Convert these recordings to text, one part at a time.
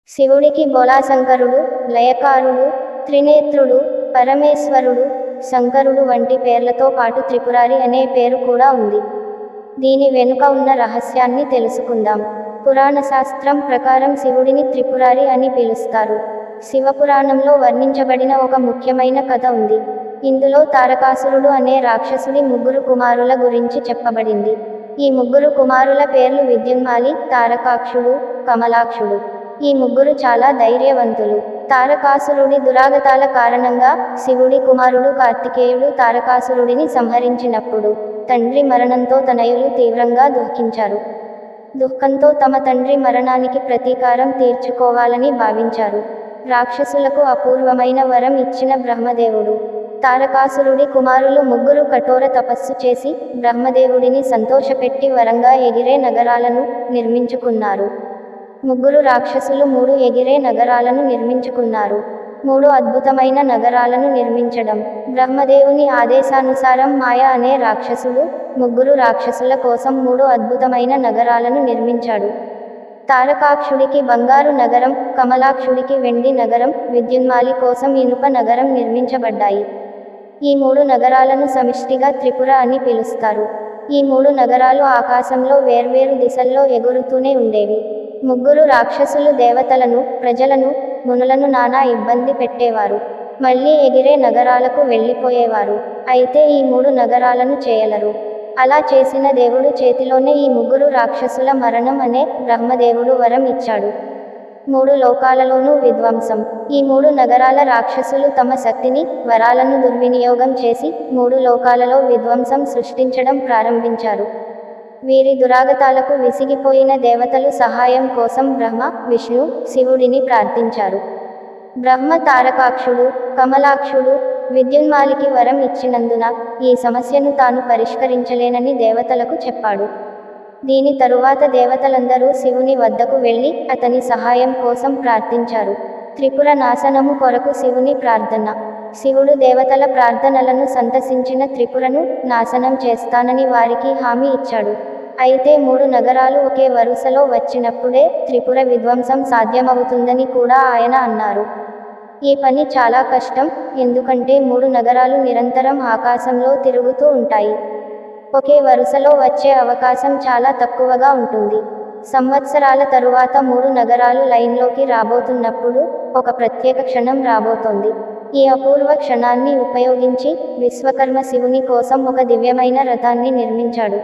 శివుడికి బోళాశంకరుడు, లయకారుడు, త్రినేత్రుడు, పరమేశ్వరుడు, శంకరుడు వంటి పేర్లతో పాటు త్రిపురారి అనే పేరు కూడా ఉంది. దీని వెనుక ఉన్న రహస్యాన్ని తెలుసుకుందాం. పురాణ శాస్త్రం ప్రకారం శివుడిని త్రిపురారి అని పిలుస్తారు. శివపురాణంలో వర్ణించబడిన ఒక ముఖ్యమైన కథ ఉంది. ఇందులో తారకాసురుడు అనే రాక్షసుడి ముగ్గురు కుమారుల గురించి చెప్పబడింది. ఈ ముగ్గురు కుమారుల పేర్లు విద్యున్మాలి, తారకాక్షుడు, కమలాక్షుడు. ఈ ముగ్గురు చాలా ధైర్యవంతులు. తారకాసురుడి దురాగతాల కారణంగా శివుడి కుమారుడు కార్తికేయుడు తారకాసురుడిని సంహరించినప్పుడు తండ్రి మరణంతో తనయులు తీవ్రంగా దుఃఖించారు. దుఃఖంతో తమ తండ్రి మరణానికి ప్రతీకారం తీర్చుకోవాలని భావించారు. రాక్షసులకు అపూర్వమైన వరం ఇచ్చిన బ్రహ్మదేవుడు తారకాసురుడి కుమారులు ముగ్గురు కఠోర తపస్సు చేసి బ్రహ్మదేవుడిని సంతోషపెట్టి వరంగా ఎగిరే నగరాలను నిర్మించుకున్నారు. ముగ్గురు రాక్షసులు 3 ఎగిరే నగరాలను నిర్మించుకున్నారు. 3 అద్భుతమైన నగరాలను నిర్మించడం బ్రహ్మదేవుని ఆదేశానుసారం మాయ అనే రాక్షసుడు ముగ్గురు రాక్షసుల కోసం 3 అద్భుతమైన నగరాలను నిర్మించాడు. తారకాక్షుడికి బంగారు నగరం, కమలాక్షుడికి వెండి నగరం, విద్యున్మాలి కోసం ఇనుప నగరం నిర్మించబడ్డాయి. ఈ 3 నగరాలను సమిష్టిగా త్రిపుర అని పిలుస్తారు. ఈ 3 నగరాలు ఆకాశంలో వేర్వేరు దిశల్లో ఎగురుతూనే ఉండేవి. ముగ్గురు రాక్షసులు దేవతలను, ప్రజలను, మునులను నానా ఇబ్బంది పెట్టేవారు. మళ్ళీ ఎగిరే నగరాలకు వెళ్ళిపోయేవారు. అయితే ఈ 3 నగరాలను చేయలరు. అలా చేసిన దేవుడు చేతిలోనే ఈ ముగ్గురు రాక్షసుల మరణం అనే బ్రహ్మదేవుడు వరం ఇచ్చాడు. 3 లోకాలలోనూ విధ్వంసం. ఈ 3 నగరాల రాక్షసులు తమ శక్తిని, వరాలను దుర్వినియోగం చేసి 3 లోకాలలో విధ్వంసం సృష్టించడం ప్రారంభించారు. వీరి దురాగతాలకు విసిగిపోయిన దేవతలు సహాయం కోసం బ్రహ్మ, విష్ణు, శివుడిని ప్రార్థించారు. బ్రహ్మ తారకాక్షుడు, కమలాక్షుడు, విద్యున్మాలికి వరం ఇచ్చినందున ఈ సమస్యను తాను పరిష్కరించలేనని దేవతలకు చెప్పాడు. దీని తరువాత దేవతలందరూ శివుని వద్దకు వెళ్ళి అతని సహాయం కోసం ప్రార్థించారు. త్రిపుర నాశనము కొరకు శివుని ప్రార్థన. శివుడు దేవతల ప్రార్థనలను సంతసించిన త్రిపురను నాశనం చేస్తానని వారికి హామీ ఇచ్చాడు. అయితే 3 నగరాలు ఒకే వరుసలో వచ్చినప్పుడే త్రిపుర విధ్వంసం సాధ్యమవుతుందని కూడా ఆయన అన్నారు. ఈ పని చాలా కష్టం, ఎందుకంటే 3 నగరాలు నిరంతరం ఆకాశంలో తిరుగుతూ ఉంటాయి. ఒకే వరుసలో వచ్చే అవకాశం చాలా తక్కువగా ఉంటుంది. సంవత్సరాల తరువాత 3 నగరాలు లైన్లోకి రాబోతున్నప్పుడు ఒక ప్రత్యేక క్షణం రాబోతోంది. ఈ అపూర్వ క్షణాన్ని ఉపయోగించి విశ్వకర్మ శివుని కోసం ఒక దివ్యమైన రథాన్ని నిర్మించాడు.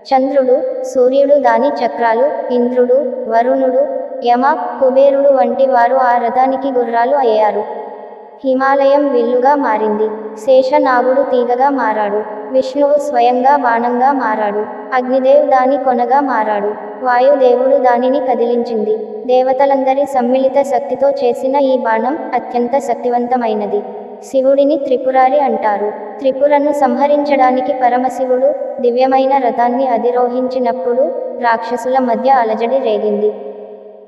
చంద్రుడు, సూర్యుడు దాని చక్రాలు, ఇంద్రుడు, వరుణుడు, యమ, కుబేరుడు వంటి వారు ఆ రథానికి గుర్రాలు అయ్యారు. హిమాలయం విల్లుగా మారింది. శేషనాగుడు తీగగా మారాడు. విష్ణువు స్వయంగా బాణంగా మారాడు. అగ్నిదేవ్ దాని కొనగా మారాడు. వాయుదేవుడు దానిని కదిలించింది. దేవతలందరి సమ్మిళిత శక్తితో చేసిన ఈ బాణం అత్యంత శక్తివంతమైనది. శివుడిని త్రిపురారి అంటారు. త్రిపురను సంహరించడానికి పరమశివుడు దివ్యమైన రథాన్ని అధిరోహించినప్పుడు రాక్షసుల మధ్య అలజడి రేగింది.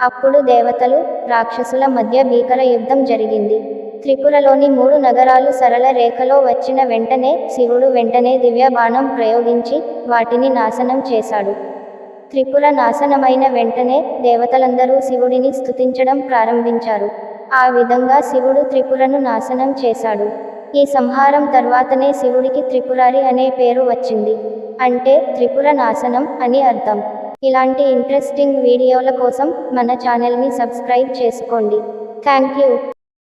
అప్పుడు దేవతలు, రాక్షసుల మధ్య భీకర యుద్ధం జరిగింది. త్రిపురలోని 3 నగరాలు సరళ రేఖలో వచ్చిన వెంటనే శివుడు వెంటనే దివ్య బాణం ప్రయోగించి వాటిని నాశనం చేశాడు. త్రిపుర నాశనమైన వెంటనే దేవతలందరూ శివుడిని స్తుతించడం ప్రారంభించారు. ఆ విధంగా శివుడు త్రిపురను నాశనం చేశాడు. ఈ సంహారం తర్వాతనే శివుడికి త్రిపురారి అనే పేరు వచ్చింది. అంటే త్రిపుర నాశనం అని అర్థం. ఇలాంటి ఇంట్రెస్టింగ్ వీడియోల కోసం మన ఛానల్ని సబ్స్క్రైబ్ చేసుకోండి. Thank you.